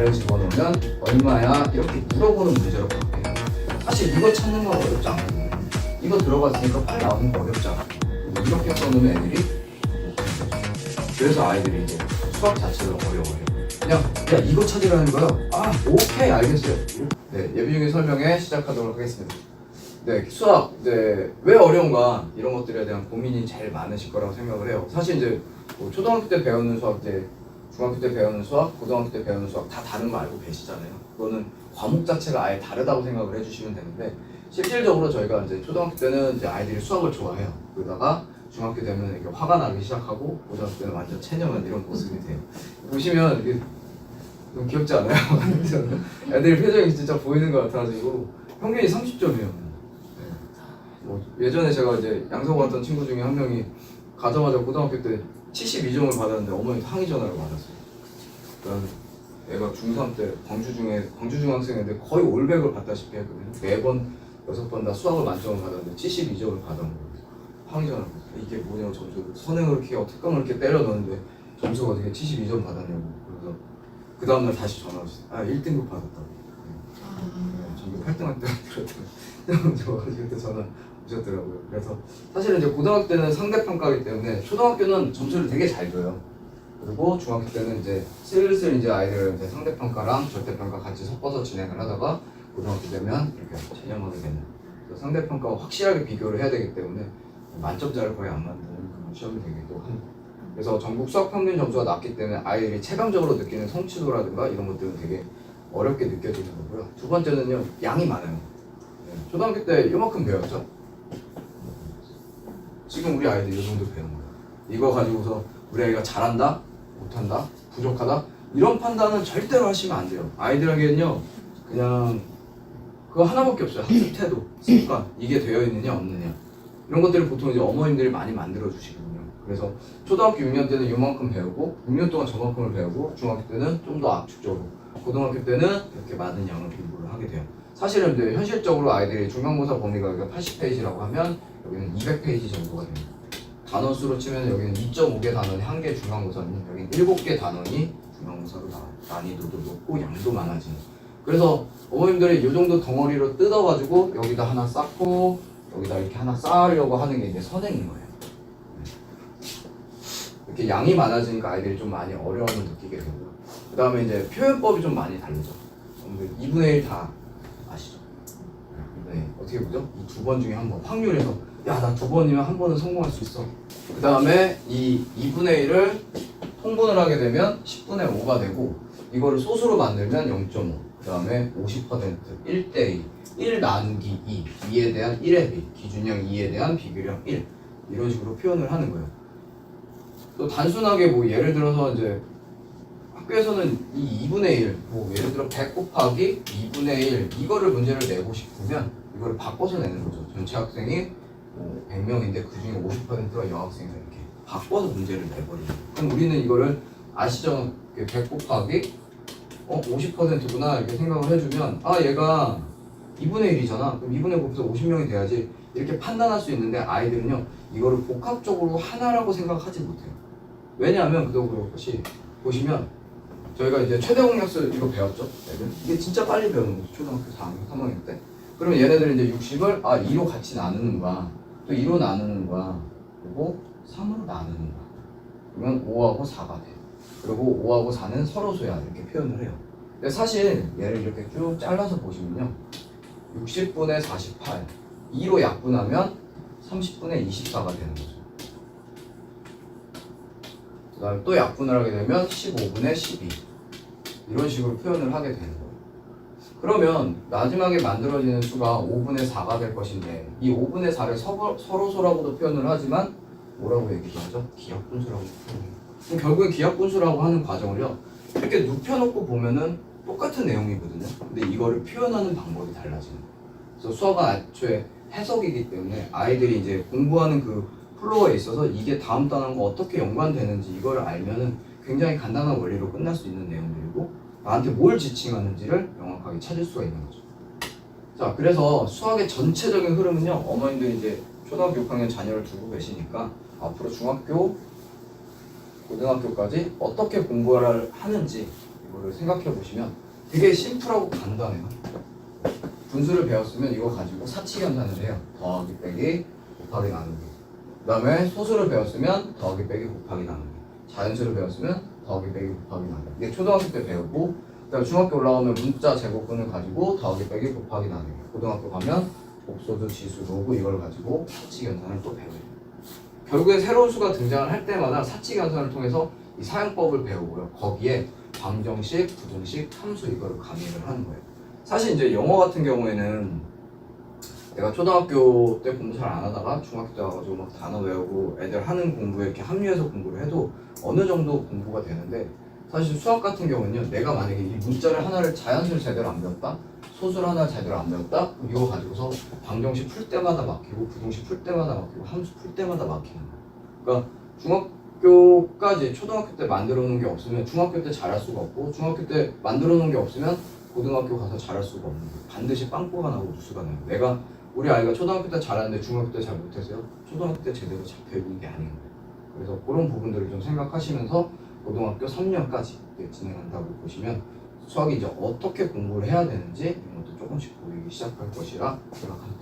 말을 집어넣으면 얼마야? 이렇게 물어보는 문제로 바뀌어요. 사실 이거 찾는 건 어렵지 않거든요. 이거 들어갔으니까 빨리 나오는 거 어렵지 않아요. 이렇게 써놓으면 애들이 그래서 아이들이 이제 수학 자체가 어려워요. 그냥 야 이거 찾으라는 거야. 아 오케이 알겠어요. 네 예비 중에 설명에 시작하도록 하겠습니다. 네 수학 왜 어려운가 이런 것들에 대한 고민이 제일 많으실 거라고 생각을 해요. 사실 이제 뭐 초등학교 때 배우는 수학 중학교 때 배우는 수학, 고등학교 때 배우는 수학 다 다른 거 알고 계시잖아요. 그거는 과목 자체가 아예 다르다고 생각을 해주시면 되는데 실질적으로 저희가 이제 초등학교 때는 이제 아이들이 수학을 좋아해요. 그러다가 중학교 되면 이렇게 화가 나기 시작하고 고등학교 때는 완전 체념한 이런 모습이 돼요. 보시면 이게 좀 귀엽지 않아요? 애들 표정이 진짜 보이는 것 같아가지고 평균이 30점이에요. 뭐 예전에 제가 이제 양서 갔던 친구 중에 한 명이 가자마자 고등학교 때 72점을 받았는데 어머니 항의 전화를 받았어요. 그러니까 애가 중3 때 광주 중학생인데 거의 올백을 받다시피 했거든요. 4번, 6번 다 수학을 만점을 받았는데 72점을 받은 거예요. 항의 전화를 받았어요. 이게 뭐냐고 점수 선행을 이렇게 특강을 이렇게 때려 넣었는데 점수가 어떻게 72점 받았냐고. 그래서 그 다음날 다시 전화 왔어요. 1등급 받았다고. 전교 8등할 때 들었더니 저가지고 그때 전화 오셨더라고요. 그래서 사실은 이제 고등학교 때는 상대평가이기 때문에 초등학교는 점수를 되게 잘 줘요. 그리고 중학교 때는 이제 슬슬 이제 아이들 이제 상대평가랑 절대평가 같이 섞어서 진행을 하다가 고등학교 되면 이렇게 체념하게 되는. 그래서 상대평가와 확실하게 비교를 해야 되기 때문에 만점자를 거의 안 만드는 그런 시험이 되기도 합니다. 그래서 전국 수학 평균 점수가 낮기 때문에 아이들이 체감적으로 느끼는 성취도라든가 이런 것들은 되게 어렵게 느껴지는 거고요. 두 번째는요, 양이 많아요. 초등학교 때 이만큼 배웠죠? 지금 우리 아이들 이 정도 배우는 거예요. 이거 가지고서 우리 아이가 잘한다? 못한다? 부족하다? 이런 판단은 절대로 하시면 안 돼요. 아이들에게는요, 그냥 그거 하나밖에 없어요. 학습 태도, 습관, 이게 되어 있느냐 없느냐 이런 것들을 보통 이제 어머님들이 많이 만들어 주시거든요. 그래서 초등학교 6년 때는 이만큼 배우고 6년 동안 저만큼을 배우고 중학교 때는 좀 더 압축적으로 고등학교 때는 이렇게 많은 양을 공부를 하게 돼요. 사실은 이제 현실적으로 아이들이 중간고사 범위가 80페이지라고 하면 여기는 200페이지 정도가 됩니다. 단원 수로 치면 여기는 2.5개 단원이 1개 중간고사는 여기는 7개 단원이 중간고사로 나와요. 난이도도 높고 양도 많아지는. 그래서 어머님들이 이 정도 덩어리로 뜯어가지고 여기다 하나 쌓고 여기다 이렇게 하나 쌓으려고 하는 게 이제 선행인 거예요. 이렇게 양이 많아지니까 아이들이 좀 많이 어려움을 느끼게 되고요. 그 다음에 이제 표현법이 좀 많이 다르죠. 2분의 1 다 아시죠? 네, 어떻게 보죠? 이 2번 중에 한 번 확률에서 야, 나 2번이면 한 번은 성공할 수 있어. 그 다음에 이 2분의 1을 통분을 하게 되면 10분의 5가 되고 이거를 소수로 만들면 0.5. 그 다음에 50% 1대2 1 나누기 2 2에 대한 1의 비 기준형 2에 대한 비교령 1 이런 식으로 표현을 하는 거예요. 또 단순하게 뭐 예를 들어서 이제 학교에서는 이 2분의 1, 뭐 예를 들어 100 곱하기 2분의 1 이거를 문제를 내고 싶으면 이거를 바꿔서 내는 거죠. 전체 학생이 100명인데 그 중에 50%가 여학생이다 이렇게 바꿔서 문제를 내버리죠. 그럼 우리는 이거를 아시죠? 100 곱하기 50%구나 이렇게 생각을 해주면 얘가 2분의 1이잖아. 그럼 2분의 9에서 50명이 돼야지 이렇게 판단할 수 있는데 아이들은요 이거를 복합적으로 하나라고 생각하지 못해요. 왜냐하면 그것이 보시면 저희가 이제 최대 공약수 이거 배웠죠? 애들? 이게 진짜 빨리 배우는 거죠. 초등학교 4학년, 3학년 때. 그러면 얘네들은 이제 60을 2로 같이 나누는 거야. 또 2로 나누는 거야. 그리고 3으로 나누는 거야. 그러면 5하고 4가 돼. 그리고 5하고 4는 서로소야 이렇게 표현을 해요. 근데 사실 얘를 이렇게 쭉 잘라서 보시면요. 60분의 48 2로 약분하면 30분의 24가 되는 거죠. 그 다음에 또 약분을 하게 되면 15분의 12 이런 식으로 표현을 하게 되는 거예요. 그러면 마지막에 만들어지는 수가 5분의 4가 될 것인데 이 5분의 4를 서로소라고도 표현을 하지만 뭐라고 얘기하죠? 기하분수라고 표현해요. 그럼 결국엔 기하분수라고 하는 과정을요 이렇게 눕혀놓고 보면은 똑같은 내용이거든요. 근데 이거를 표현하는 방법이 달라지는 거예요. 그래서 수학은 애초에 해석이기 때문에 아이들이 이제 공부하는 그 플로어에 있어서 이게 다음 단원과 어떻게 연관되는지 이걸 알면은 굉장히 간단한 원리로 끝날 수 있는 내용들이고 나한테 뭘 지칭하는지를 명확하게 찾을 수가 있는 거죠. 자, 그래서 수학의 전체적인 흐름은요 어머님들이 이제 초등학교 6학년 자녀를 두고 계시니까 앞으로 중학교, 고등학교까지 어떻게 공부를 하는지 이거를 생각해 보시면 되게 심플하고 간단해요. 분수를 배웠으면 이거 가지고 사칙 연산을 해요. 더하기 빼기 곱하기 나누기. 그 다음에 소수를 배웠으면 더하기 빼기 곱하기 나누기. 자연수를 배웠으면 더하기 빼기 곱하기 나누기. 이게 초등학교 때 배우고, 그다음에 중학교 올라오면 문자 제곱근을 가지고 더하기 빼기 곱하기 나누기. 고등학교 가면 복소수, 지수, 로그 이걸 가지고 사칙 연산을 또 배워요. 결국에 새로운 수가 등장을 할 때마다 사칙 연산을 통해서 이 사용법을 배우고요. 거기에 방정식, 부등식, 함수 이거를 가미를 하는 거예요. 사실 이제 영어 같은 경우에는 내가 초등학교 때 공부 잘 안 하다가 중학교 때 와가지고 막 단어 외우고 애들 하는 공부에 이렇게 합류해서 공부를 해도 어느 정도 공부가 되는데, 사실 수학 같은 경우는요, 내가 만약에 이 문자를 하나를 자연수를 제대로 안 배웠다, 소수를 하나 제대로 안 배웠다, 그럼 이거 가지고서 방정식 풀 때마다 막히고 부등식 풀 때마다 막히고 함수 풀 때마다 막히는 거예요. 그러니까 중학교까지 초등학교 때 만들어 놓은 게 없으면 중학교 때 잘할 수가 없고, 중학교 때 만들어 놓은 게 없으면 고등학교 가서 잘할 수가 없는 거예요. 반드시 빵꾸가 나고 누수가 나요. 우리 아이가 초등학교 때 잘하는데 중학교 때 잘 못했어요? 초등학교 때 제대로 잡혀 있는 게 아닌 거예요. 그래서 그런 부분들을 좀 생각하시면서 고등학교 3년까지 진행한다고 보시면 수학이 이제 어떻게 공부를 해야 되는지 이런 것도 조금씩 보이기 시작할 것이라 생각합니다.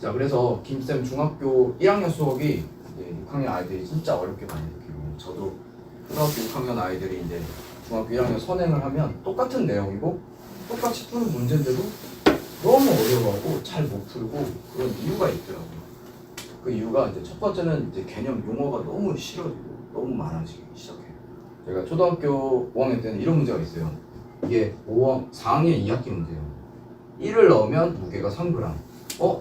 자, 그래서 김쌤 중학교 1학년 수학이 이제 6학년 아이들이 진짜 어렵게 많이 느끼고, 저도 초등학교 6학년 아이들이 이제 중학교 1학년 선행을 하면 똑같은 내용이고 똑같이 푸는 문제인데도 너무 어려워하고 잘 못 풀고 그런 이유가 있더라고요. 그 이유가 이제 첫 번째는 이제 개념 용어가 너무 싫어지고 너무 많아지기 시작해요. 제가 초등학교 5학년 때는 이런 문제가 있어요. 이게 4학년 2학기 문제예요. 1을 넣으면 무게가 3g.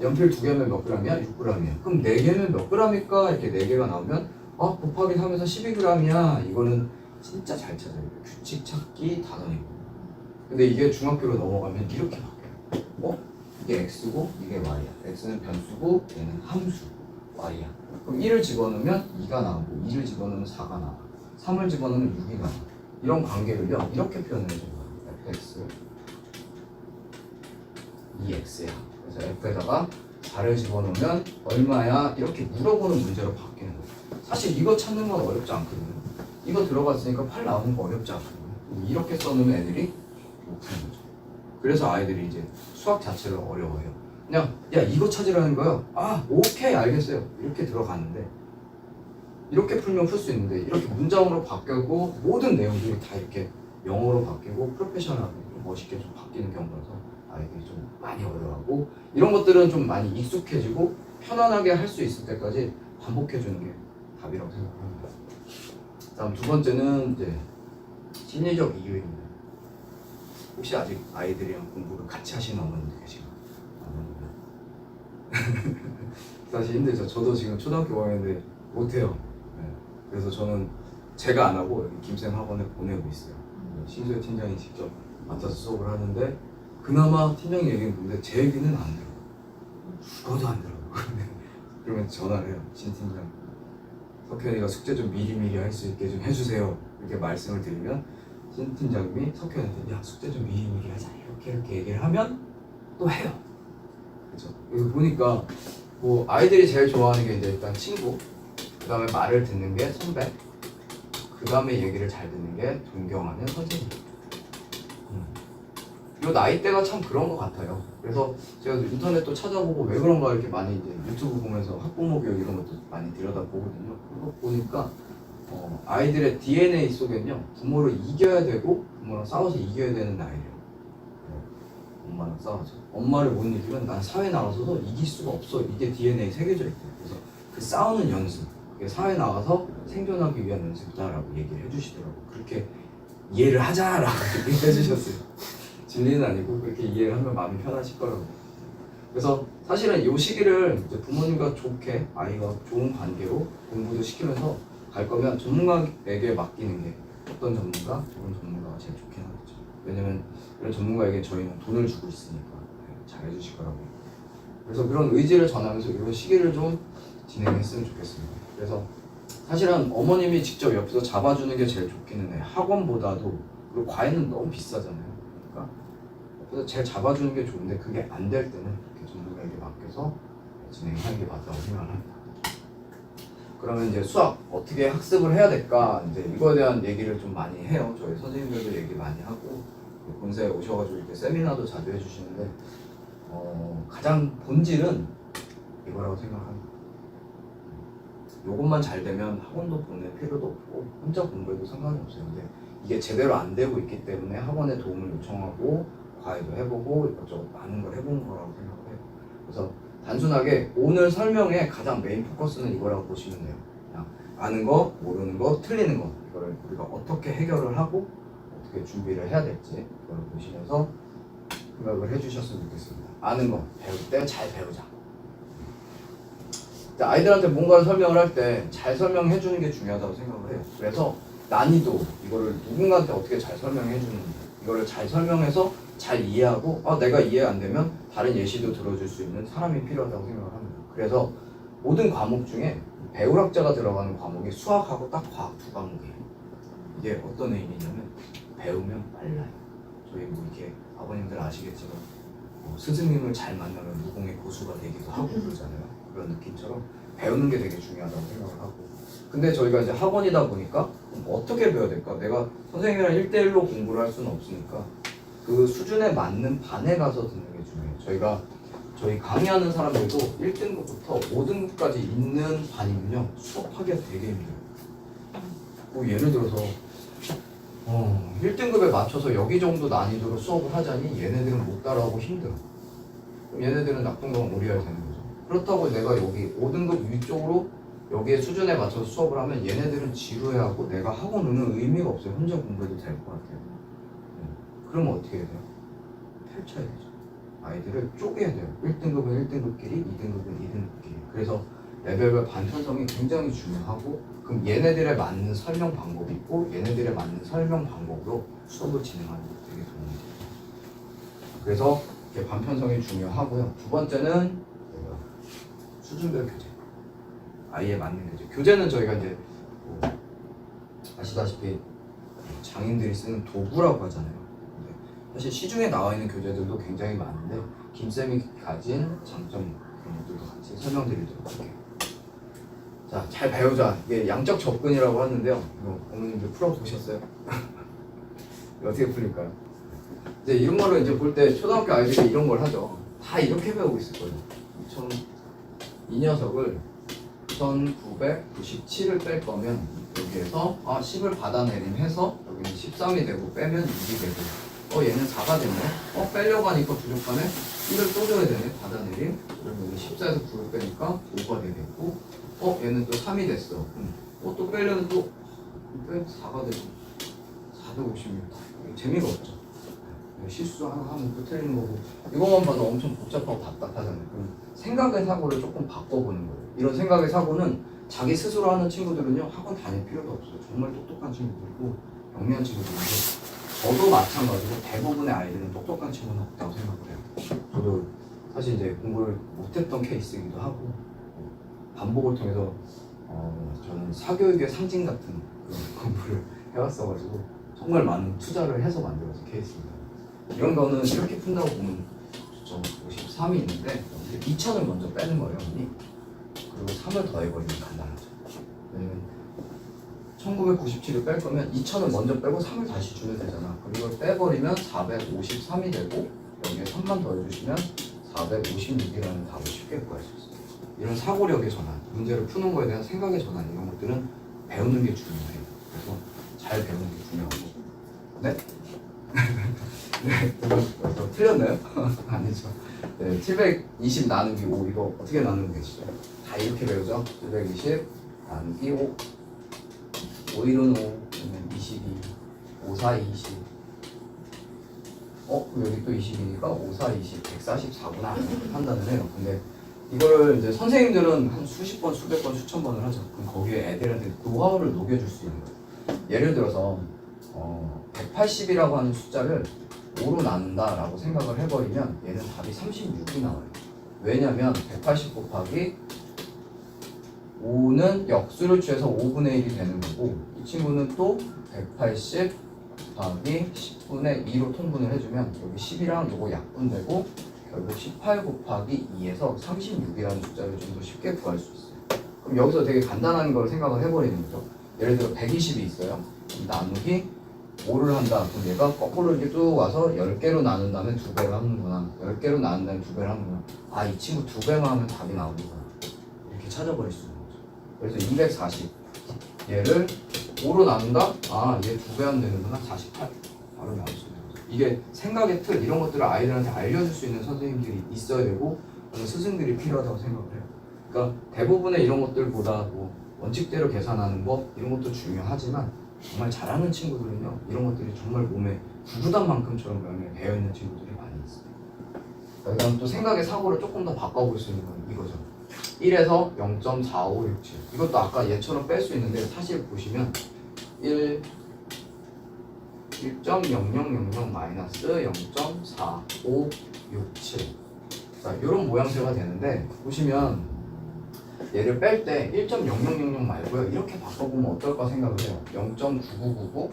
연필 2개면 몇 g이야? 6g이야. 그럼 4개면 몇 g일까? 이렇게 4개가 나오면 곱하기 3에서 12g이야. 이거는 진짜 잘 찾아요. 규칙 찾기 단원이고. 근데 이게 중학교로 넘어가면 이렇게 바뀌어요. 이게 x고 이게 y야. x는 변수고 얘는 함수 y야. 그럼 1을 집어넣으면 2가 나오고 2를 집어넣으면 4가 나와. 3을 집어넣으면 6이 나와. 이런 관계를요 이렇게 표현을 해줘요. fx 2x야. 그래서 f에다가 4를 집어넣으면 얼마야? 이렇게 물어보는 문제로 바뀌는 거예요. 사실 이거 찾는 건 어렵지 않거든요. 이거 들어갔으니까 8 나오는 거 어렵지 않거든요. 이렇게 써놓으면 애들이 못 푸는 거죠. 그래서 아이들이 이제 수학 자체를 어려워해요. 그냥 야 이거 찾으라는 거야. 오케이 알겠어요. 이렇게 들어가는데, 이렇게 풀면 풀 수 있는데 이렇게 문장으로 바뀌고 모든 내용들이 다 이렇게 영어로 바뀌고 프로페셔널하게 좀 멋있게 좀 바뀌는 경우라서 아이들이 좀 많이 어려워하고, 이런 것들은 좀 많이 익숙해지고 편안하게 할 수 있을 때까지 반복해주는 게 답이라고 생각합니다. 다음 두 번째는 이제 심리적 이유입니다. 혹시 아직 아이들이랑 공부를 같이 하시는 어머님들 계신가요? 사실 힘들죠. 저도 지금 초등학교 5학년인데 못해요. 네. 그래서 저는 제가 안 하고 여기 김쌤 학원에 보내고 있어요. 신소희 팀장이 직접 맡아서 수업을 하는데, 그나마 팀장이 얘기는 듣는데 제 얘기는 안 들어요. 죽어도 안 들어요. 그러면 전화를 해요. 신 팀장, 석현이가 숙제 좀 미리미리 할 수 있게 좀 해주세요. 이렇게 말씀을 드리면 신 팀장님이 석현이한테 야 숙제 좀 미리미리 하자 이렇게 얘기를 하면 또 해요. 그렇죠. 그래서 보니까 뭐 아이들이 제일 좋아하는 게 이제 일단 친구, 그 다음에 말을 듣는 게 선배, 그 다음에 얘기를 잘 듣는 게 존경하는 선생님. 이 나이대가 참 그런 것 같아요. 그래서 제가 인터넷도 찾아보고 왜 그런가 이렇게 많이 이제 유튜브 보면서 학부모 교육 이런 것도 많이 들여다보거든요. 그거 보니까 아이들의 DNA 속에는요 부모를 이겨야 되고 부모랑 싸워서 이겨야 되는 나이래요. 엄마랑 싸워서 엄마를 못 이기면 난 사회 나가서도 이길 수가 없어. 이게 DNA에 새겨져 있대요. 그래서 그 싸우는 연습, 그게 사회 나가서 생존하기 위한 연습이다라고 얘기를 해주시더라고요. 그렇게 이해를 하자라고 얘기해 주셨어요. 진리는 아니고 그렇게 이해를 하면 마음이 편하실 거라고. 그래서 사실은 이 시기를 이제 부모님과 좋게 아이가 좋은 관계로 공부도 시키면서 갈 거면 전문가에게 맡기는 게, 어떤 전문가? 좋은 전문가가 제일 좋긴 하겠죠. 왜냐면 이런 전문가에게 저희는 돈을 주고 있으니까 잘 해주실 거라고. 그래서 그런 의지를 전하면서 이런 시기를 좀 진행했으면 좋겠습니다. 그래서 사실은 어머님이 직접 옆에서 잡아주는 게 제일 좋기는 해. 학원보다도. 그리고 과외는 너무 비싸잖아요. 그러니까 옆에서 제일 잡아주는 게 좋은데 그게 안 될 때는 이렇게 전문가에게 맡겨서 진행하는 게 맞다고 생각합니다. 그러면 이제 수학 어떻게 학습을 해야 될까 이제 이거에 대한 얘기를 좀 많이 해요. 저희 선생님들도 얘기 많이 하고 본사에 오셔가지고 이렇게 세미나도 자주 해주시는데 가장 본질은 이거라고 생각합니다. 요것만 잘 되면 학원도 보낼 필요도 없고 혼자 공부해도 상관이 없어요. 근데 이게 제대로 안 되고 있기 때문에 학원에 도움을 요청하고 과외도 해보고 이것저것 많은 걸 해본 거라고 생각을 해요. 그래서 단순하게 오늘 설명의 가장 메인 포커스는 이거라고 보시면 돼요. 그냥 아는 거, 모르는 거, 틀리는 거 이거를 우리가 어떻게 해결을 하고 어떻게 준비를 해야 될지 이걸 보시면서 생각을 해주셨으면 좋겠습니다. 아는 거 배울 때 잘 배우자. 아이들한테 뭔가를 설명을 할 때 잘 설명해 주는 게 중요하다고 생각을 해요. 그래서 난이도 이거를 누군가한테 어떻게 잘 설명해 주는지 이거를 잘 설명해서 잘 이해하고 내가 이해 안 되면 다른 예시도 들어줄 수 있는 사람이 필요하다고 생각을 합니다. 그래서 모든 과목 중에 배울학자가 들어가는 과목이 수학하고 딱 과학 두 과목이에요. 이게 어떤 의미냐면 배우면 빨라요. 저희 뭐 이렇게 아버님들 아시겠지만 스승님을 잘 만나면 무공의 고수가 되기도 하고 그러잖아요. 그런 느낌처럼 배우는 게 되게 중요하다고 생각을 하고 근데 저희가 이제 학원이다 보니까 어떻게 배워야 될까? 내가 선생님이랑 1대1로 공부를 할 수는 없으니까 그 수준에 맞는 반에 가서 듣는 게 중요해요. 저희 강의하는 사람들도 1등급부터 5등급까지 있는 반이면요 수업하기가 되게 힘들어요. 뭐 예를 들어서 1등급에 맞춰서 여기 정도 난이도로 수업을 하자니 얘네들은 못 따라하고 힘들어. 그럼 얘네들은 낙동강 오리알 되는 거죠. 그렇다고 내가 여기 5등급 위쪽으로 여기에 수준에 맞춰서 수업을 하면 얘네들은 지루해하고 내가 학원 오는 의미가 없어요. 혼자 공부해도 될 것 같아요. 그러면 어떻게 해야 돼요? 펼쳐야 되죠. 아이들을 쪼개야 돼요. 1등급은 1등급끼리, 2등급은 2등급끼리. 그래서 레벨별 반편성이 굉장히 중요하고 그럼 얘네들에 맞는 설명 방법이 있고 얘네들에 맞는 설명 방법으로 수업을 진행하는 게 되게 도움이 돼요. 그래서 이렇게 반편성이 중요하고요. 두 번째는 수준별 교재. 아이에 맞는 교재. 교재는 저희가 이제 아시다시피 장인들이 쓰는 도구라고 하잖아요. 사실 시중에 나와 있는 교재들도 굉장히 많은데 김쌤이 가진 장점 그런 것들도 같이 설명드리도록 할게요. 자, 잘 배우자. 이게 양적 접근이라고 하는데요. 이거 어머님들 풀어보셨어요? 어떻게 풀릴까요? 이제 이런 거를 이제 볼 때 초등학교 아이들이 이런 걸 하죠. 다 이렇게 배우고 있을 거예요. 이 녀석을 1997을 뺄 거면 여기에서 10을 받아내림 해서 여기는 13이 되고 빼면 6이 되고 얘는 4가 됐네. 빼려고 하니까 부족하네. 1을 또 줘야 되네. 받아내림. 그러면 여기 14에서 9를 빼니까 5가 되겠고 얘는 또 3이 됐어. 또 빼려면 또 4가 되고 456. 재미가 없죠. 실수 하나 하면 또 틀리는 거고 이것만 봐도 엄청 복잡하고 답답하잖아요. 그럼 생각의 사고를 조금 바꿔보는 거예요. 이런 생각의 사고는 자기 스스로 하는 친구들은요 학원 다닐 필요도 없어요. 정말 똑똑한 친구들이고 영리한 친구들인데 저도 마찬가지로 대부분의 아이들은 똑똑한 친구는 없다고 생각을 해요. 저도 사실 이제 공부를 못했던 케이스이기도 하고 반복을 통해서 저는 사교육의 상징 같은 그런 공부를 해왔어가지고 정말 많은 투자를 해서 만들어서 케이스입니다. 이런 거는 이렇게 푼다고 보면 53이 있는데 2000을 먼저 빼는 거예요. 그리고 3을 더해버리면 간단하죠. 왜냐면 1997을 뺄 거면 2000을 먼저 빼고 3을 다시 주면 되잖아. 그리고 빼버리면 453이 되고 여기에 3만 더해주시면 456이라는 답을 쉽게 구할 수 있어요. 이런 사고력의 전환, 문제를 푸는 거에 대한 생각의 전환 이런 것들은 배우는 게 중요해요. 그래서 잘 배우는 게 중요하고 네? 네, 틀렸나요? 아니죠. 네, 720 나누기 5 이거 어떻게 나누는 게 계시죠? 다 이렇게 배우죠? 720 나누기 5 5일은 5, 그러면 22 5, 4, 20 여기 또 20이니까 5, 4, 20 144구나 이렇게 판단을 해요. 근데 이거를 이제 선생님들은 한 수십 번, 수백 번, 수천 번을 하죠. 그럼 거기에 애들한테 노하우를 녹여줄 수 있는 거예요. 예를 들어서 180이라고 하는 숫자를 5로 나눈다라고 생각을 해버리면 얘는 답이 36이 나와요. 왜냐면 180 곱하기 5는 역수를 취해서 5분의 1이 되는 거고 이 친구는 또 180 곱하기 10분의 2로 통분을 해주면 여기 10이랑 요거 약분되고 결국 18 곱하기 2에서 36이라는 숫자를 좀 더 쉽게 구할 수 있어요. 그럼 여기서 되게 간단한 걸 생각을 해버리는 거죠. 예를 들어 120이 있어요. 나누기 5를 한다. 그럼 얘가 거꾸로 이렇게 쭉 와서 10개로 나눈 다음에 2배를 하는구나. 10개로 나눈 다음에 2배를 하는구나. 아, 이 친구 2배만 하면 답이 나오는구나. 이렇게 찾아버릴 수 있는 거죠. 그래서 240. 얘를 5로 나눈다? 아, 얘 2배 하면 되는구나. 48. 바로 나올 수 있는 거죠. 이게 생각의 틀, 이런 것들을 아이들한테 알려줄 수 있는 선생님들이 있어야 되고, 스승들이 필요하다고 생각을 해요. 그러니까 대부분의 이런 것들보다 뭐 원칙대로 계산하는 법 이런 것도 중요하지만 정말 잘하는 친구들은요 이런 것들이 정말 몸에 구구단만큼처럼 배어 있는 친구들이 많이 있어요. 그다음 또 생각의 사고를 조금 더 바꿔볼 수 있는 건 이거죠. 1에서 0.4567 이것도 아까 얘처럼 뺄 수 있는데 사실 보시면 1.0000 마이너스 0.4567 자, 이런 모양새가 되는데 보시면 얘를 뺄 때 1.0000 말고요 이렇게 바꿔보면 어떨까 생각을 해요. 0.9999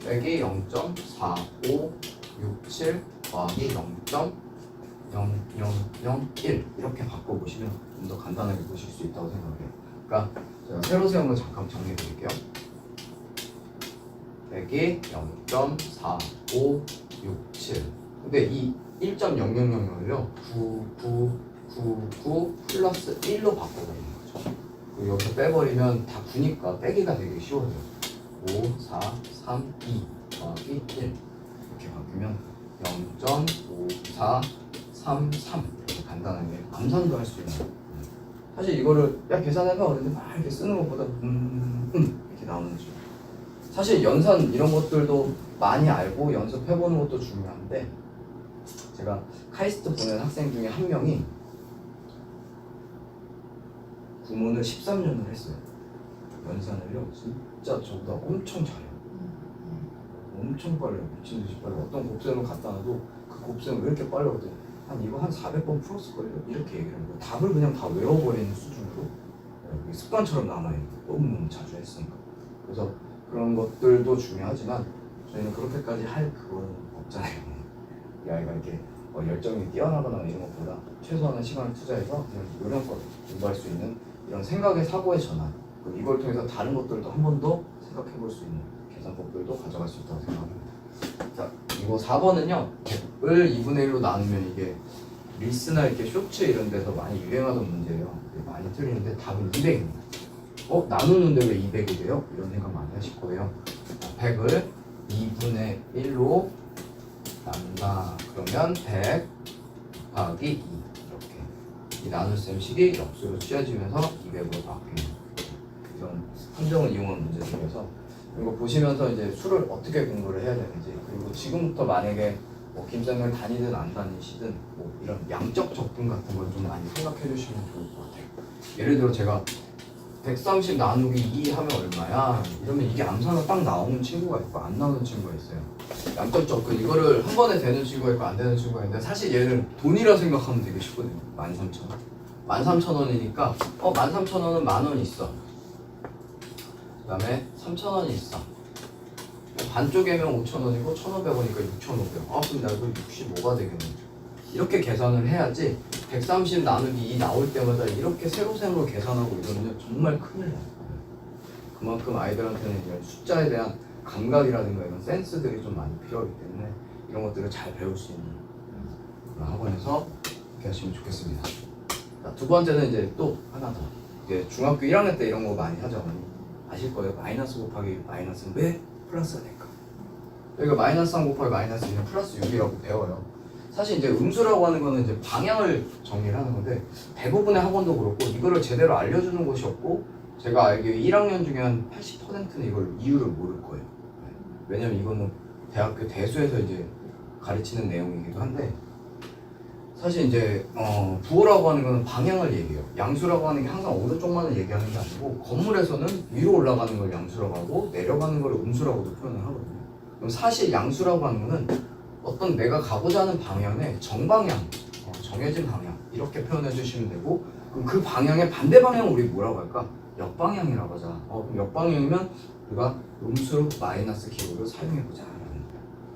빼기 0.4567 더하기 0.0001 이렇게 바꿔보시면 좀 더 간단하게 보실 수 있다고 생각해요. 그러니까 제가 세로 세운 거 잠깐 정리해 드릴게요. 빼기 0.4567 근데 이 1.0000을요 9999 플러스 1로 바꿔버리는 거죠. 그리고 여기서 빼버리면 다 9니까 빼기가 되게 쉬워져요. 5, 4, 3, 2 더하기 1 이렇게 바뀌면 0.5433 이렇게 간단하게 암산도 할 수 있는 사실 이거를 야 계산해봐 그런데 막 이렇게 쓰는 것보다 이렇게 나오는 거죠. 사실 연산 이런 것들도 많이 알고 연습해보는 것도 중요한데 제가 카이스트 보낸 학생 중에 한 명이 구문을 13년을 했어요. 연산을요 진짜 저보다 엄청 잘해요. 엄청 빨라요. 미친듯이 빨라요. 어떤 곱셈을 갖다 놔도 그 곱셈을 왜 이렇게 빨라 그랬더니 이거 한 400번 풀었을걸요? 이렇게 얘기를 하는 거예요. 답을 그냥 다 외워버리는 수준으로 습관처럼 남아있는 거예요. 너무 자주 했으니까. 그래서 그런 것들도 중요하지만 저희는 그렇게까지 할 그건 없잖아요. 이 아이가 이렇게 열정이 뛰어나거나 이런 것보다 최소한의 시간을 투자해서 그냥 요령껏 공부할 수 있는 이런 생각의 사고의 전환 그리고 이걸 통해서 다른 것들도 한 번 더 생각해 볼 수 있는 계산법들도 가져갈 수 있다고 생각합니다. 자, 이거 4번은요 100을 2분의 1로 나누면 이게 릴스나 이렇게 쇼츠 이런 데서 많이 유행하던 문제예요. 많이 틀리는데 답은 200입니다. 나누는데 왜 200이 돼요? 이런 생각 많이 하실 거예요. 100을 2분의 1로 나눈다. 그러면 100 곱하기 2 이렇게 이 나눗셈식이 역수로 취해지면서 200으로 바뀌는 이런 함정을 이용한 문제 중에서 이거 보시면서 이제 수를 어떻게 공부를 해야 되는지 그리고 지금부터 만약에 뭐 김쌤을 다니든 안 다니시든 뭐 이런 양적 접근 같은 걸 좀 많이 생각해 주시면 좋을 것 같아요. 예를 들어 제가 130 나누기 2 하면 얼마야? 이러면 이게 암산으로 딱 나오는 친구가 있고 안 나오는 친구가 있어요. 양적 접근 이거를 한 번에 되는 친구가 있고 안 되는 친구가 있는데 사실 얘를 돈이라 생각하면 되게 쉽거든요. 13,000원 13,000원이니까 13,000원은 10,000원 있어. 그 다음에 3,000원이 있어. 반쪽이면 5,000원이고 1,500원이니까 6,500원. 그럼 나 이거 65가 되겠네. 이렇게 계산을 해야지 130 나누기 2 나올 때마다 이렇게 세로세로 계산하고 이러면 정말 큰일 나요. 그만큼 아이들한테는 이런 숫자에 대한 감각이라든가 이런 센스들이 좀 많이 필요하기 때문에 이런 것들을 잘 배울 수 있는 그런 학원에서 이렇게 하시면 좋겠습니다. 자, 두 번째는 이제 또 하나 더. 이제 중학교 1학년 때 이런 거 많이 하죠. 아실 거예요. 마이너스 곱하기 마이너스는 왜 플러스가 될까? 여기가 마이너스 3 곱하기 마이너스 2는 플러스 6이라고 배워요. 사실 이제 음수라고 하는 거는 이제 방향을 정리를 하는 건데 대부분의 학원도 그렇고 이거를 제대로 알려주는 곳이 없고 제가 알기에 1학년 중에 한 80%는 이걸 이유를 모를 거예요. 왜냐면 이거는 대학교 대수에서 이제 가르치는 내용이기도 한데 사실 이제 부호라고 하는 거는 방향을 얘기해요. 양수라고 하는 게 항상 오른쪽만을 얘기하는 게 아니고 건물에서는 위로 올라가는 걸 양수라고 하고 내려가는 걸 음수라고도 표현을 하거든요. 그럼 사실 양수라고 하는 거는 어떤 내가 가고자 하는 방향의 정방향, 정해진 방향 이렇게 표현해 주시면 되고 그럼 그 방향의 반대 방향을 우리 뭐라고 할까? 역방향이라고 하자. 그럼 역방향이면 우리가 음수 마이너스 기호를 사용해보자 라는 거예요.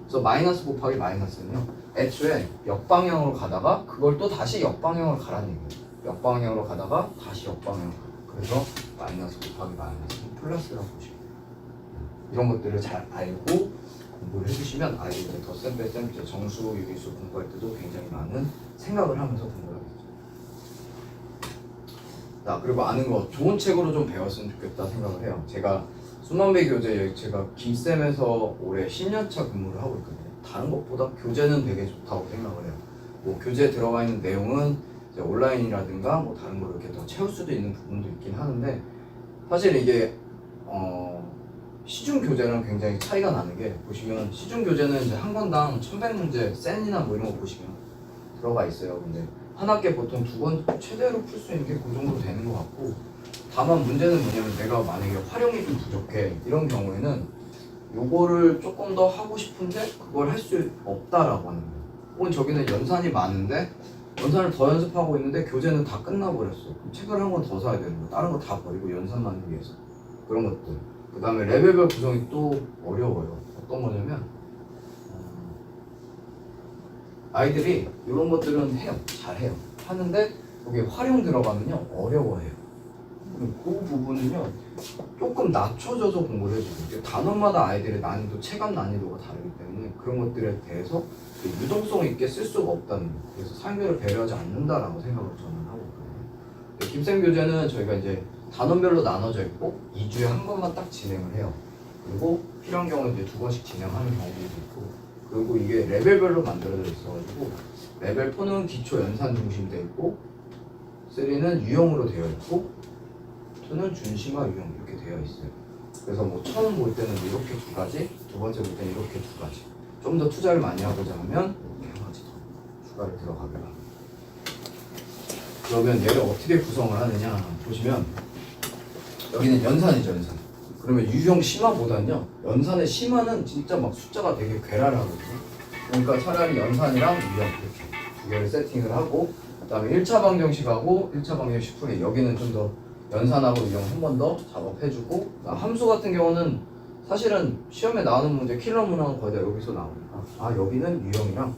그래서 마이너스 곱하기 마이너스는요 애초에 역방향으로 가다가 그걸 또 다시 역방향으로 가라는 얘기예요. 역방향으로 가다가 다시 역방향으로 가고 그래서 마이너스 곱하기 마이너스는 플러스라고 보시면 돼요. 이런 것들을 잘 알고 공부를 해주시면 아이들이 이제 덧셈, 뺄셈, 정수, 유리수 공부할 때도 굉장히 많은 생각을 하면서 공부를 하겠죠. 자, 그리고 아는 거 좋은 책으로 좀 배웠으면 좋겠다 생각을 해요. 제가 수만배 교재, 제가 김쌤에서 올해 10년차 근무를 하고 있거든요. 다른 것보다 교재는 되게 좋다고 생각을 해요. 뭐 교재에 들어가 있는 내용은 이제 온라인이라든가 뭐 다른 걸 이렇게 더 채울 수도 있는 부분도 있긴 하는데, 사실 이게 시중 교재랑 굉장히 차이가 나는 게, 보시면 시중 교재는 이제 한 권당 1100문제 센이나 뭐 이런 거 보시면 들어가 있어요. 근데 한 학기에 보통 2권 최대로 풀 수 있는 게 그 정도 되는 것 같고, 다만 문제는 뭐냐면 내가 만약에 활용이 좀 부족해 이런 경우에는 요거를 조금 더 하고 싶은데 그걸 할 수 없다라고 하는 거예요. 혹은 저기는 연산이 많은데 연산을 더 연습하고 있는데 교재는 다 끝나버렸어. 그럼 책을 한 권 더 사야 되는 거야. 다른 거 다 버리고 연산만 위해서. 그런 것들. 그 다음에 레벨별 구성이 또 어려워요. 어떤 거냐면 아이들이 이런 것들은 해요. 잘해요. 하는데 거기에 활용 들어가면요 어려워해요. 그 부분은요 조금 낮춰져서 공부를 해주고, 단원마다 아이들의 난이도, 체감 난이도가 다르기 때문에 그런 것들에 대해서 유동성 있게 쓸 수가 없다는 거예요. 그래서 사용자를 배려하지 않는다라고 생각을 저는 하고 있거든요. 김쌤 교재는 저희가 이제 단원별로 나눠져 있고 2주에 한 번만 딱 진행을 해요. 그리고 필요한 경우는 이제 2번씩 진행하는 경우도 있고, 그리고 이게 레벨별로 만들어져 있어가지고 레벨 4는 기초 연산 중심되어 있고, 3는 유형으로 되어 있고, 2는 준심화 유형 이렇게 되어 있어요. 그래서 뭐 처음 볼 때는 이렇게 2가지, 두 번째 볼 때는 이렇게 2가지. 좀 더 투자를 많이 하고자 하면 이렇게 한 가지 더 추가를 들어가게 합니다. 그러면 얘를 어떻게 구성을 하느냐 보시면, 여기는 연산이죠, 연산. 그러면 유형 심화보다는요 연산의 심화는 진짜 막 숫자가 되게 괴랄하거든요. 그러니까 차라리 연산이랑 유형 이렇게 2개를 세팅을 하고, 그 다음에 1차 방정식하고 1차 방정식 풀이, 여기는 좀 더 연산하고 유형 한 번 더 작업해주고, 함수 같은 경우는 사실은 시험에 나오는 문제 킬러 문항은 거의 다 여기서 나오니까 여기는 유형이랑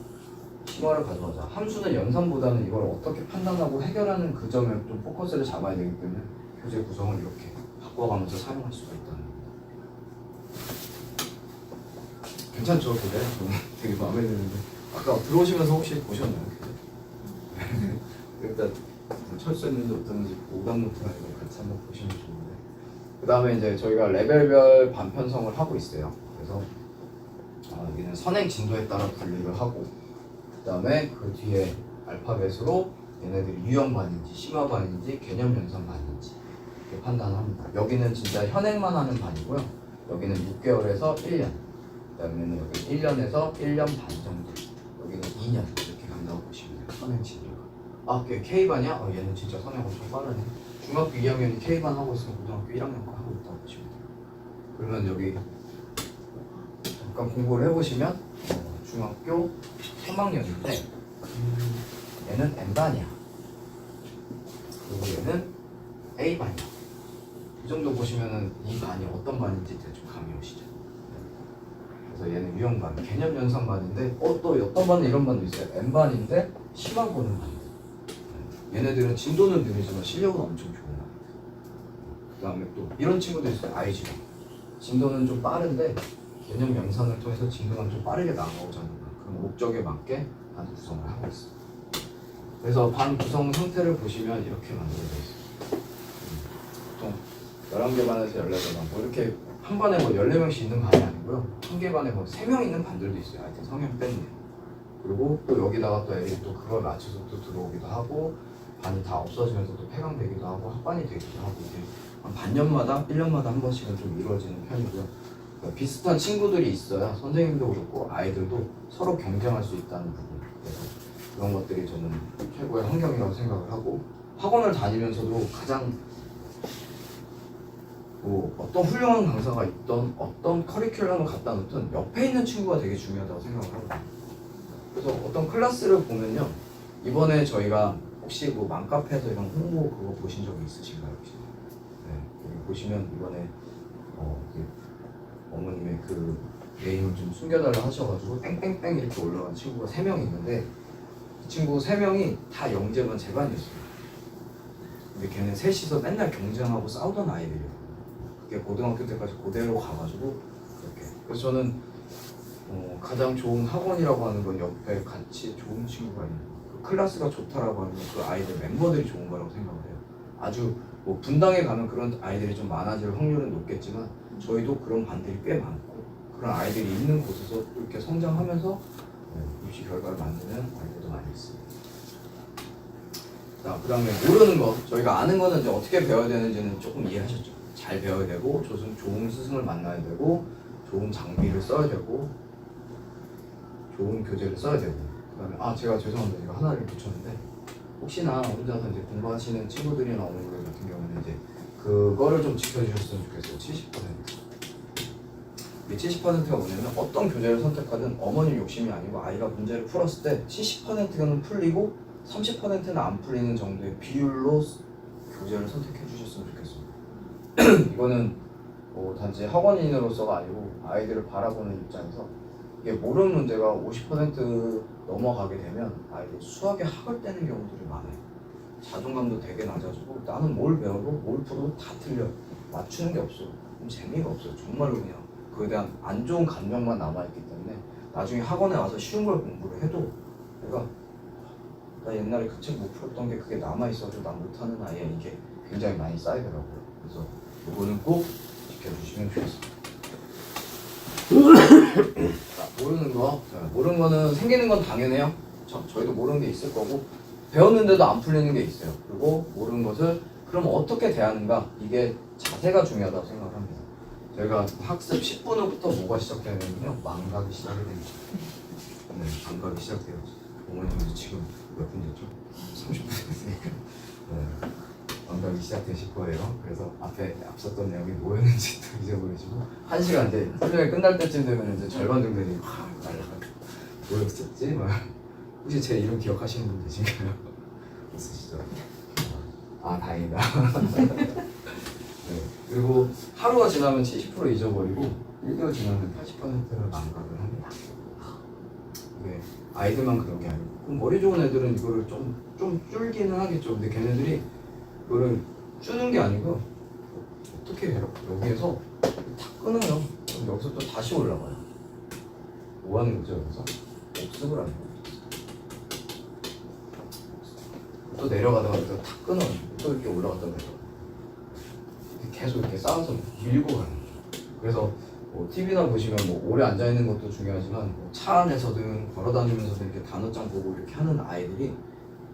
심화를 가져가자. 함수는 연산보다는 이걸 어떻게 판단하고 해결하는 그 점에 좀 포커스를 잡아야 되기 때문에 교재 구성을 이렇게 바꿔가면서 사용할 수가 있다는 겁니다. 괜찮죠, 교재? 저는 되게 마음에 드는데 아까 들어오시면서 혹시 보셨나요, 교재? 일단 철수했는지 어떤지 오감 노트나 이거 같이 한번 보시면 좋은데, 그 다음에 이제 저희가 레벨별 반편성을 하고 있어요. 그래서 여기는 선행 진도에 따라 분류를 하고, 그 다음에 그 뒤에 알파벳으로 얘네들이 유형반인지 심화반인지 개념 연산반인지 이렇게 판단합니다. 여기는 진짜 현행만 하는 반이고요. 여기는 6개월에서 1년, 그 다음에는 여기 1년에서 1년 반 정도, 여기는 2년 이렇게 간다고 보시면 돼요. 선행 진도가. K반이야? 얘는 진짜 선행 엄청 빠르네. 중학교 2학년이 K반 하고 있으면 고등학교 1학년 거 하고 있다고 보시면 돼요. 그러면 여기 잠깐 공부를 해보시면 중학교 3학년인데 얘는 N반이야. 그리고 얘는 A반이야. 이 정도 보시면은 이 반이 어떤 반인지 대충 감이 오시죠. 그래서 얘는 유형반, 개념 연산반인데 또 어떤 반은 이런 반도 있어요. N반인데 심화 보는 반. 얘네들은 진도는 느리지만 실력은 엄청 좋은 반. 그 다음에 또 이런 친구도 있어요. IG로. 진도는 좀 빠른데 개념 연산을 통해서 진도가 좀 빠르게 나가고자 하는 그런 목적에 맞게 반 구성을 하고 있어요. 그래서 반 구성 상태를 보시면 이렇게 만들어져 있어요. 보통 11개 반에서 14개 반, 뭐 이렇게 한 반에 뭐 14명씩 있는 반이 아니고요. 한 개 반에 뭐 3명 있는 반들도 있어요. 하여튼 성형 뺐네. 그리고 또 여기다가 또 애들이 또 그걸 맞춰서 또 들어오기도 하고, 반이 다 없어지면서 또 폐강되기도 하고 합반이 되기도 하고, 이게 한 반년마다 1년마다 한 번씩은 좀 이루어지는 편이고요. 그러니까 비슷한 친구들이 있어야 선생님도 그렇고 아이들도 서로 경쟁할 수 있다는 부분. 그래서 그런 것들이 저는 최고의 환경이라고 생각을 하고, 학원을 다니면서도 가장 뭐 어떤 훌륭한 강사가 있던 어떤 커리큘럼을 갖다 놓든 옆에 있는 친구가 되게 중요하다고 생각을 하거든요. 그래서 어떤 클래스를 보면요, 이번에 저희가 혹시 뭐 맘카페에서 이런 홍보 그거 보신 적이 있으신가요? 혹시? 네, 여기 보시면 이번에 어머님의 그 네임을 좀 숨겨달라 하셔가지고 땡땡땡 이렇게 올라간 친구가 3명 있는데, 이 친구 3명이 다 영재반 제 반이었어요. 근데 걔네 셋이서 맨날 경쟁하고 싸우던 아이들이에요. 그게 고등학교 때까지 그대로 가가지고 그렇게. 그래서 저는 가장 좋은 학원이라고 하는 건 옆에 같이 좋은 친구가 있는 그 클래스가 좋다라고 하는 그 아이들 멤버들이 좋은 거라고 생각을 해요. 아주 뭐 분당에 가면 그런 아이들이 좀 많아질 확률은 높겠지만 저희도 그런 반들이 꽤 많고 그런 아이들이 있는 곳에서 이렇게 성장하면서 입시 결과를 만드는 아이들도 많이 있습니다. 자, 그 다음에 모르는 거, 저희가 아는 거는 이제 어떻게 배워야 되는지는 조금 이해하셨죠? 잘 배워야 되고, 좋은 스승을 만나야 되고, 좋은 장비를 써야 되고, 좋은 교재를 써야 되고, 그 다음에 제가 죄송합니다. 이거 하나를 붙였는데 혹시나 혼자서 이제 공부하시는 친구들이나 어머니들 같은 경우는 이제 그거를 좀 지켜주셨으면 좋겠어요. 70%. 이 70%가 뭐냐면 어떤 교재를 선택하든 어머님 욕심이 아니고 아이가 문제를 풀었을 때 70%는 풀리고 30%는 안 풀리는 정도의 비율로 교재를 선택해 주셨으면 좋겠습니다. 이거는 단지 학원인으로서가 아니고 아이들을 바라보는 입장에서 이게 모르는 문제가 50% 넘어가게 되면 아이들이 수학에 학을 떼는 경우들이 많아요. 자존감도 되게 낮아지고 나는 뭘 배워도 뭘 풀어도 다 틀려. 맞추는 게 없어요. 그럼 재미가 없어요. 정말로 그냥 그에 대한 안 좋은 감정만 남아있기 때문에 나중에 학원에 와서 쉬운 걸 공부를 해도 내가 나 옛날에 그 책 못 풀었던 게 그게 남아있어서 나 못하는 아이야 이게 굉장히 많이 쌓이더라고요. 그래서 이거는 꼭 지켜주시면 좋겠습니다. 자, 모르는 거는 생기는 건 당연해요. 저희도 모르는 게 있을 거고 배웠는데도 안 풀리는 게 있어요. 그리고 모르는 것을 그럼 어떻게 대하는가 이게 자세가 중요하다고 생각을 합니다. 저희가 학습 10분 후부터 뭐가 시작되냐면요 망각이 시작이 됩니다. 네, 망각이 시작돼요. 어머님도 지금 몇 분 됐죠? 30분 됐으니까 네, 망각이 시작되실 거예요. 그래서 앞에 앞섰던 내용이 뭐였는지 또 잊어버리시고 1시간 이제 훈련이 끝날 때쯤 되면 이제 절반 정도 되니 날라가고 뭐였었지? 혹시 제 이름 기억하시는 분 계신가요? 있으시죠? 다행이다. 네, 그리고 하루가 지나면 70% 잊어버리고 1개월 지나면 80%를 망각을 합니다. 네, 아이들만 그런 게 아니고 그럼 머리 좋은 애들은 이거를 좀 줄기는 하겠죠. 근데 걔네들이 이거를 주는 게 아니고 어떻게 해요? 여기에서 다 끊어요. 그럼 여기서 또 다시 올라가요. 뭐 하는 거죠 여기서? 복습을 하는 거죠. 또 내려가다가 또 탁 끊어요. 또 이렇게 올라갔다 내려가. 계속 이렇게 쌓아서 밀고 가는 거죠. 그래서 TV나 보시면 오래 앉아있는 것도 중요하지만 차 안에서든 걸어다니면서든 이렇게 단어장 보고 이렇게 하는 아이들이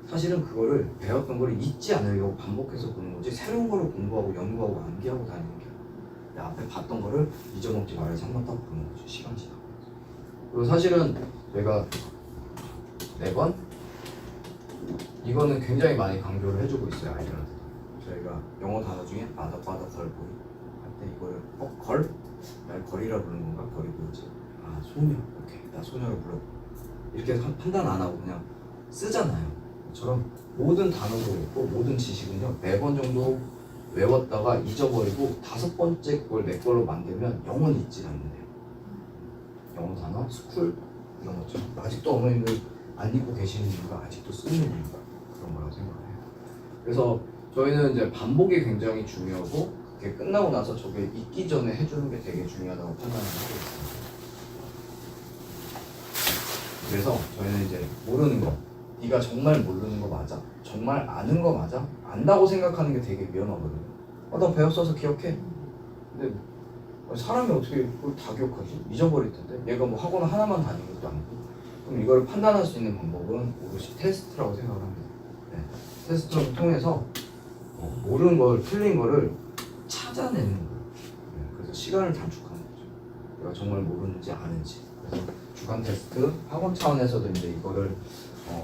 사실은 그거를 배웠던 걸 잊지 않으려고 반복해서 보는 거지 새로운 거를 공부하고 연구하고 암기하고 다니는 게 내 앞에 봤던 거를 잊어먹지 말아야지 한번 딱 보는 거죠. 시간 지나고. 그리고 사실은 저희가 4번 이거는 굉장히 많이 강조를 해주고 있어요. 아이들한테. 저희가 영어 단어 중에 바다 걸보이 할 때 이거를 걸? 날 거리라 부르는 건가? 거리 뭐지? 소녀. 오케이. 나 소녀를 불러. 이렇게 판단 안 하고 그냥 쓰잖아요. 처럼 모든 단어도 있고 모든 지식은요 4번 정도 외웠다가 잊어버리고 5번째 그걸 내 걸로 만들면 영원히 잊지 않는데요. 영어 단어, 스쿨 이런 것처럼 아직도 어머님들 안 읽고 계시는 이유가 아직도 쓰는 이유가 그런 거라고 생각해요. 그래서 저희는 이제 반복이 굉장히 중요하고 그게 끝나고 나서 저게 잊기 전에 해주는 게 되게 중요하다고 판단을 하고 있습니다. 그래서 저희는 이제 모르는 거, 네가 정말 모르는 거 맞아? 정말 아는 거 맞아? 안다고 생각하는 게 되게 위험하거든요. 나 배웠어서 기억해. 근데 사람이 어떻게 그걸 다 기억하지? 잊어버릴 텐데. 얘가 뭐 학원 하나만 다니는 것도 아니고. 그럼 이걸 판단할 수 있는 방법은 오롯이 테스트라고 생각을 합니다. 네. 테스트를 통해서 모르는 걸, 틀린 거를 찾아내는 거예요. 네. 그래서 시간을 단축하는 거죠. 내가 정말 모르는지 아는지. 그래서 주간 테스트, 학원 차원에서도 이제 이거를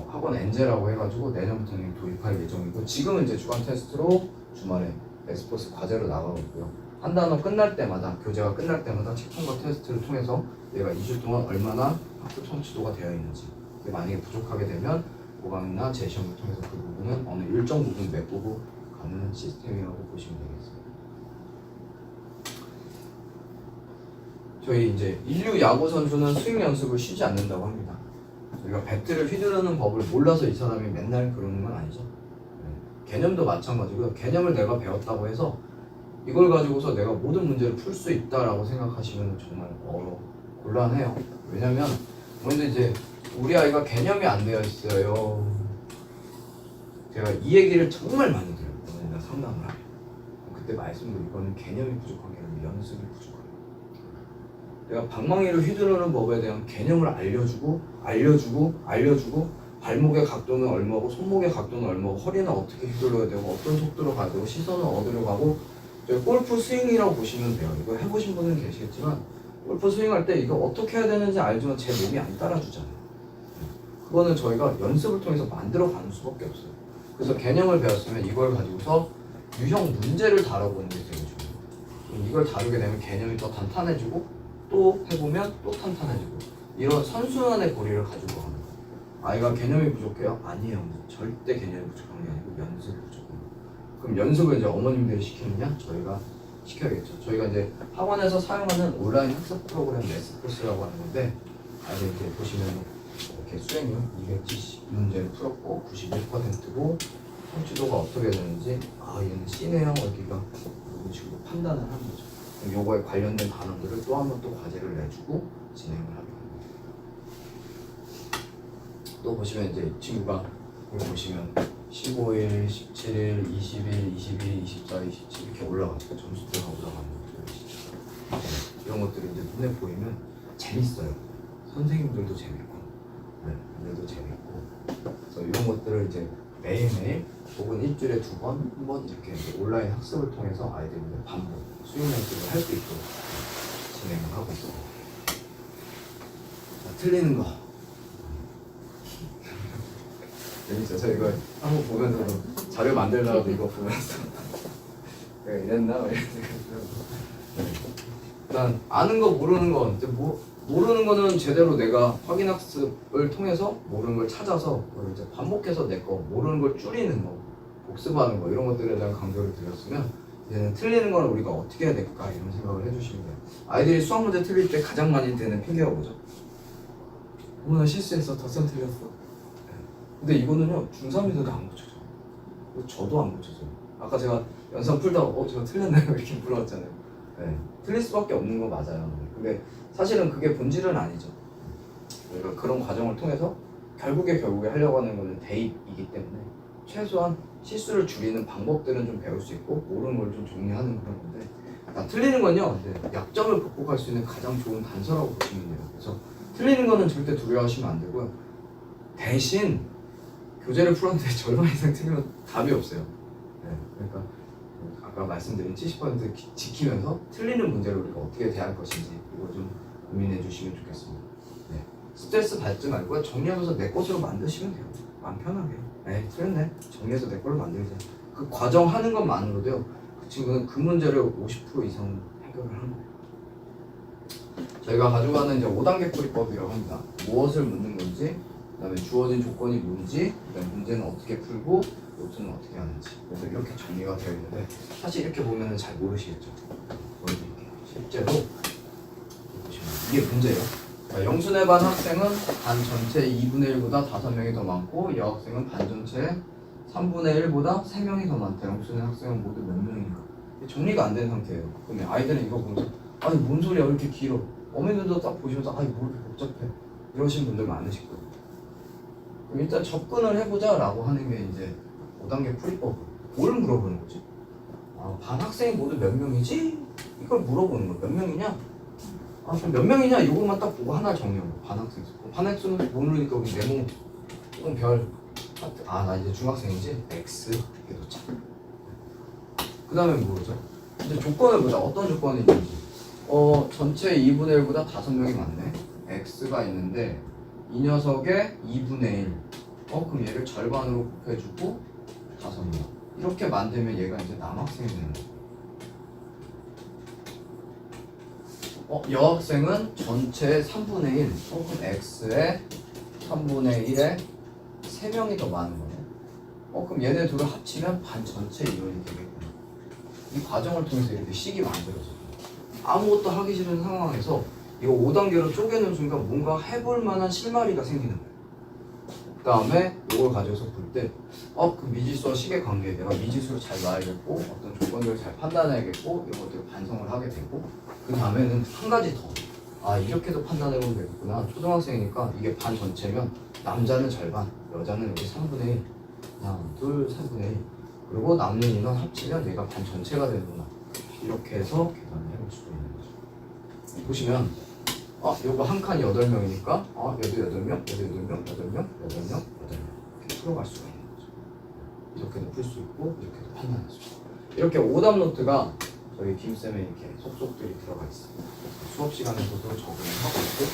학원 엔제라고 해가지고 내년부터는 도입할 예정이고 지금은 이제 주간 테스트로 주말에 에스포스 과제로 나가고 있고요. 한 단어 끝날 때마다 교재가 끝날 때마다 책 통과 테스트를 통해서 얘가 2주 동안 얼마나 학습 성취도가 되어 있는지 만약에 부족하게 되면 보강이나 재시험을 통해서 그 부분은 어느 일정 부분 메꾸고 가는 시스템이라고 보시면 되겠습니다. 저희 이제 인류 야구 선수는 스윙 연습을 쉬지 않는다고 합니다. 저희가 배트를 휘두르는 법을 몰라서 이 사람이 맨날 그러는 건 아니죠. 네. 개념도 마찬가지고요. 개념을 내가 배웠다고 해서 이걸 가지고서 내가 모든 문제를 풀 수 있다라고 생각하시면 정말 곤란해요. 왜냐면 먼저 이제 우리 아이가 개념이 안 되어 있어요. 제가 이 얘기를 정말 많이 들어요. 오늘 상담을 하면 그때 말씀드린 이거는 개념이 부족한 게 아니라 연습이 부족해요. 내가 방망이를 휘두르는 법에 대한 개념을 알려주고 발목의 각도는 얼마고 손목의 각도는 얼마고 허리는 어떻게 휘둘러야 되고 어떤 속도로 가야 되고 시선은 어디로 가고 골프 스윙이라고 보시면 돼요. 이거 해보신 분은 계시겠지만 골프 스윙할 때 이거 어떻게 해야 되는지 알지만 제 몸이 안 따라주잖아요. 그거는 저희가 연습을 통해서 만들어가는 수밖에 없어요. 그래서 개념을 배웠으면 이걸 가지고서 유형 문제를 다뤄보는 게 되게 중요해요. 이걸 다루게 되면 개념이 더 탄탄해지고 또 해보면 또 탄탄해지고 이런 선순환의 고리를 가지고 가는 거예요. 아이가 개념이 부족해요? 아니에요. 절대 개념이 부족한 게 아니고 연습이 부족해요. 그럼 연습을 이제 어머님들이 시키느냐? 저희가 시켜야겠죠. 저희가 이제 학원에서 사용하는 온라인 학습 프로그램 레스코스라고 하는 건데 아이들 이렇게 보시면 이렇게 수행률 270문제를 풀었고 91%고 성취도가 어떻게 되는지 얘는 C네요. 여기가 이런 식으로 판단을 하는 거죠. 그럼 요거에 관련된 단어들을 또 한 번 또 과제를 내주고 진행을 하게 합니다. 또 보시면 이제 이 친구가 여기 보시면 15일, 17일, 20일, 22, 24, 27 이렇게 올라가죠. 점수대가 올라가는 것들 이런 것들이 이제 눈에 보이면 재밌어요. 선생님들도 재밌고, 애들도 재밌고. 그래서 이런 것들을 이제 매일매일 혹은 일주일에 2번, 1번 이렇게 이제 온라인 학습을 통해서 아이들이 반복 수용 연습을 할 수 있도록 진행을 하고 있습니다. 자, 틀리는 거. 재밌죠? 저 이거 한번 보면서 자료 만들려고 이거 보면서 내가 이랬나? 일단 아는 거 모르는 거 이제 모르는 거는 제대로 내가 확인 학습을 통해서 모르는 걸 찾아서 이제 반복해서 내 거 모르는 걸 줄이는 거 복습하는 거 이런 것들에 대한 강조를 드렸으면 이제는 틀리는 거는 우리가 어떻게 해야 될까 이런 생각을 해주시면 돼요. 아이들이 수학 문제 틀릴 때 가장 많이 되는 핑계가 뭐죠? 어머나 실수했어 덧선 틀렸어. 근데 이거는요 중3이들도 안 고쳐져요. 저도 안 고쳐져요. 아까 제가 연산 풀다가 제가 틀렸나요? 이렇게 물어봤잖아요. 네, 틀릴 수밖에 없는 거 맞아요. 근데 사실은 그게 본질은 아니죠. 우리가 그런 과정을 통해서 결국에 하려고 하는 거는 대입이기 때문에 최소한 실수를 줄이는 방법들은 좀 배울 수 있고 모르는 걸 좀 정리하는 그런 건데 틀리는 건요 약점을 극복할 수 있는 가장 좋은 단서라고 보시면 돼요. 그래서 틀리는 거는 절대 두려워하시면 안 되고요. 대신 교재를 풀었는데 절반 이상 틀리면 답이 없어요. 네, 그러니까 아까 말씀드린 70% 지키면서 틀리는 문제를 우리가 어떻게 대할 것인지 이거 좀 고민해 주시면 좋겠습니다. 네, 스트레스 받지 말고 정리하면서 내 것으로 만드시면 돼요. 마음 편하게. 에이 틀렸네. 정리해서 내 걸로 만들자. 그 과정 하는 것만으로도요. 그 친구는 그 문제를 50% 이상 해결을 하는 거예요. 저희가 가져가는 이제 5단계 풀이법이라고 합니다. 무엇을 묻는 건지, 그다음에 주어진 조건이 뭔지, 그다음에 문제는 어떻게 풀고, 노트는 어떻게 하는지. 그래서 이렇게 정리가 되어 있는데 사실 이렇게 보면은 잘 모르시겠죠. 보여드릴게요. 실제로 보시면 이게 문제예요. 영순회 반 학생은 반 전체 2분의 1보다 5명이 더 많고 여학생은 반 전체 3분의 1보다 3명이 더 많다. 영순회 학생은 모두 몇 명인가? 정리가 안 된 상태예요. 그러면 아이들은 이거 보면서 아니 뭔 소리야 왜 이렇게 길어? 어머님들도 딱 보시면서 아니 뭐 이렇게 복잡해 이러신 분들 많으실 거예요. 그럼 일단 접근을 해보자 라고 하는 게 이제 5단계 풀이법. 뭘 물어보는 거지? 반 학생이 모두 몇 명이지? 이걸 물어보는 거야. 몇 명이냐? 그럼 몇 명이냐? 이것만 딱 보고 하나 정리하고 반 학생 수. 반 학생은 모르니까 우리 네모 또는 별 하트. 나 이제 중학생이지? X 이렇게 놓자. 그 다음에 뭐죠? 이제 조건을 보자. 어떤 조건이 있는지. 전체 2분의 1보다 5명이 많네. X가 있는데 이 녀석의 2분의 1. 그럼 얘를 절반으로 곱해주고 5명. 이렇게 만들면 얘가 이제 남학생이 되는 거야. 여학생은 전체 3분의 1 혹은 X의 3분의 1에 3명이 더 많은 거네. 그럼 얘네 둘을 합치면 반 전체 이론이 되겠구나. 이 과정을 통해서 이렇게 식이 만들어져요. 아무것도 하기 싫은 상황에서 이거 5단계로 쪼개는 순간 뭔가 해볼 만한 실마리가 생기는 거예요. 그 다음에 이걸 가져서 볼 때, 그 미지수와 식의 관계, 내가 미지수를 잘 놔야겠고, 어떤 조건들을 잘 판단해야겠고, 이런 것들을 반성을 하게 되고, 그 다음에는 한 가지 더. 이렇게도 판단해보면 되겠구나. 초등학생이니까 이게 반 전체면, 남자는 절반, 여자는 여기 3분의 1, 하나, 둘, 3분의 1. 그리고 남는 인원 합치면 얘가 반 전체가 되는구나. 이렇게 해서 계산을 해볼 수도 있는 거죠. 보시면, 요거 한 칸이 8명이니까, 얘도 8명, 얘도 8명, 8명, 8명, 8명. 이렇게 풀어갈 수가 있는 거죠. 이렇게도 풀 수 있고, 이렇게도 판단할 수 있고. 이렇게 오답 노트가 저희 김쌤에 이렇게 속속들이 들어가 있어요. 수업 시간에서도 적용을 하고 있고,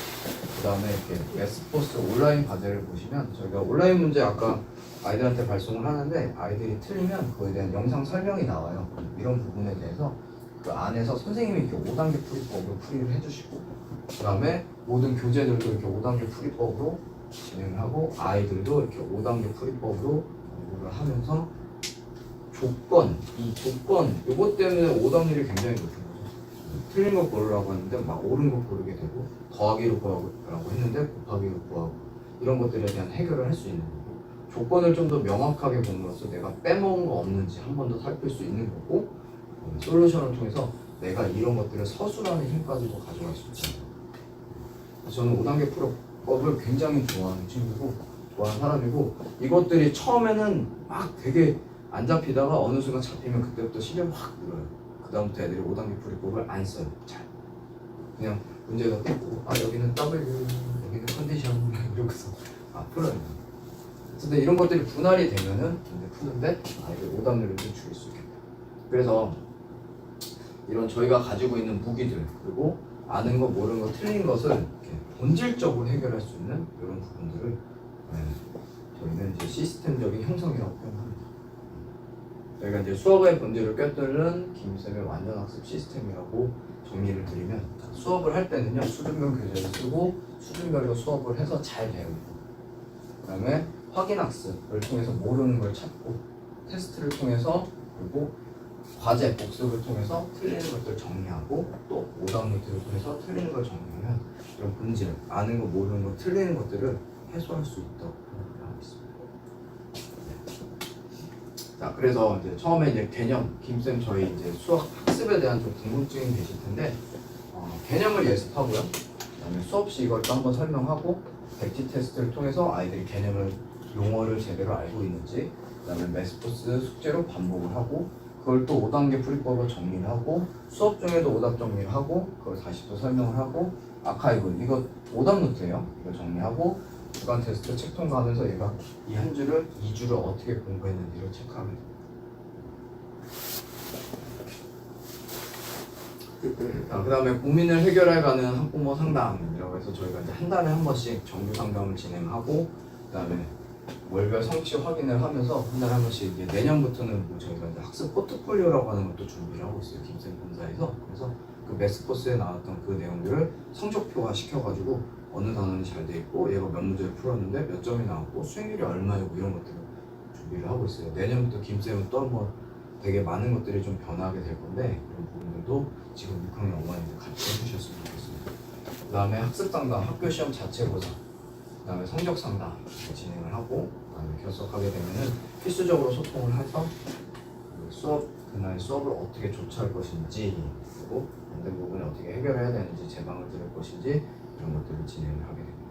그 다음에 이렇게 메스포스 온라인 과제를 보시면, 저희가 온라인 문제 아까 아이들한테 발송을 하는데, 아이들이 틀리면 그거에 대한 영상 설명이 나와요. 이런 부분에 대해서 그 안에서 선생님이 이렇게 5단계 풀이법으로 풀이를 해주시고, 그 다음에 모든 교재들도 이렇게 5단계 풀이법으로 진행을 하고, 아이들도 이렇게 5단계 풀이법으로 공부를 하면서 이 조건, 요것 때문에 오답률이 굉장히 높은 거죠. 틀린 거 고르라고 했는데 막 옳은 거 고르게 되고, 더하기로 구하라고 했는데 곱하기로 구하고, 이런 것들에 대한 해결을 할 수 있는 거고, 조건을 좀 더 명확하게 봄으로써 내가 빼먹은 거 없는지 한 번 더 살필 수 있는 거고, 솔루션을 통해서 내가 이런 것들을 서술하는 힘까지도 가져갈 수 있잖아요. 저는 5단계 풀이법을 굉장히 좋아하는 친구고, 좋아하는 사람이고, 이것들이 처음에는 막 되게 안 잡히다가 어느 순간 잡히면 그때부터 실력이 확 늘어요. 그 다음부터 애들이 5단계 풀이법을 안 써요. 잘. 그냥 문제가 뜯고, 여기는 W, 여기는 컨디션, 이러고서 풀어요. 근데 이런 것들이 분할이 되면은 이제 푸는데, 이게 오답률을 좀 줄일 수 있겠다. 그래서 이런 저희가 가지고 있는 무기들, 그리고 아는 거, 모르는 거, 틀린 것을 이렇게 본질적으로 해결할 수 있는 이런 부분들을 저희는 이제 시스템적인 형성이라고 표현합니다. 저희가 이제 수업의 본질을 꿰뚫는 김쌤의 완전 학습 시스템이라고 정리를 드리면, 수업을 할 때는요, 수준별 교재를 쓰고 수준별로 수업을 해서 잘 배우고, 그 다음에 확인 학습을 통해서 모르는 걸 찾고, 테스트를 통해서, 그리고 과제, 복습을 통해서 틀리는 것들을 정리하고, 또 오답 노트를 통해서 틀리는 걸 정리하면 이런 본질, 아는 거, 모르는 거, 틀리는 것들을 해소할 수 있다고 하고 있습니다. 자, 그래서 이제 처음에 이제 개념, 김쌤 저희 이제 수학 학습에 대한 좀 궁금증이 계실 텐데, 개념을 예습하고요. 그다음에 수업 시 이걸 또 한번 설명하고, 백지 테스트를 통해서 아이들이 개념을, 용어를 제대로 알고 있는지, 그다음에 메스포스 숙제로 반복을 하고, 그걸 또 5단계 풀이법을 정리를 하고, 수업 중에도 오답 정리를 하고, 그걸 다시 또 설명을 하고, 아카이브, 이거 오답 노트예요. 이거 정리하고, 주간 테스트 책 통과하면서 얘가 이 한 주를, 2주를 어떻게 공부했는지를 체크하게 됩니다. 그 다음에 고민을 해결해가는 학부모 상담이라고 해서 저희가 이제 한 달에 한 번씩 정규 상담을 진행하고, 그 다음에 월별 성취 확인을 하면서 한 달에 한 번씩 이제 내년부터는 저희가 이제 학습 포트폴리오라고 하는 것도 준비를 하고 있어요. 김쌤 본사에서. 그래서 그 메스포스에 나왔던 그 내용들을 성적표화 시켜가지고 어느 단원이 잘 돼 있고, 얘가 몇 문제를 풀었는데 몇 점이 나왔고 수행률이 얼마이고, 이런 것들을 준비를 하고 있어요. 내년부터 김쌤은 또 한번 되게 많은 것들이 좀 변하게 될 건데, 이런 부분들도 지금 6학년 어머니들 같이 해주셨으면 좋겠습니다. 그 다음에 학습 상담, 학교 시험 자체 보상, 그 다음에 성적 상담 진행을 하고, 그 다음에 결석하게 되면은 필수적으로 소통을 해서 수업, 그날 수업을 어떻게 조처할 것인지, 그리고 안 된 부분을 어떻게 해결해야 되는지, 제방을 들을 것인지, 이런 것들을 진행을 하게 됩니다.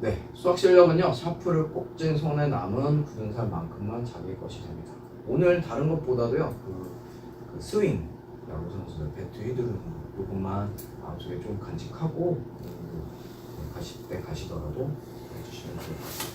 네, 수학 실력은요, 샤프를 꼭 쥔 손에 남은 굳은 살만큼만 자기 것이 됩니다. 오늘 다른 것보다도요, 그 스윙, 야구 선수들 배트 휘두르는 거, 이것만 마음속에 좀 간직하고, 가실 때 가시더라도 해주시면 좋을 것 같습니다.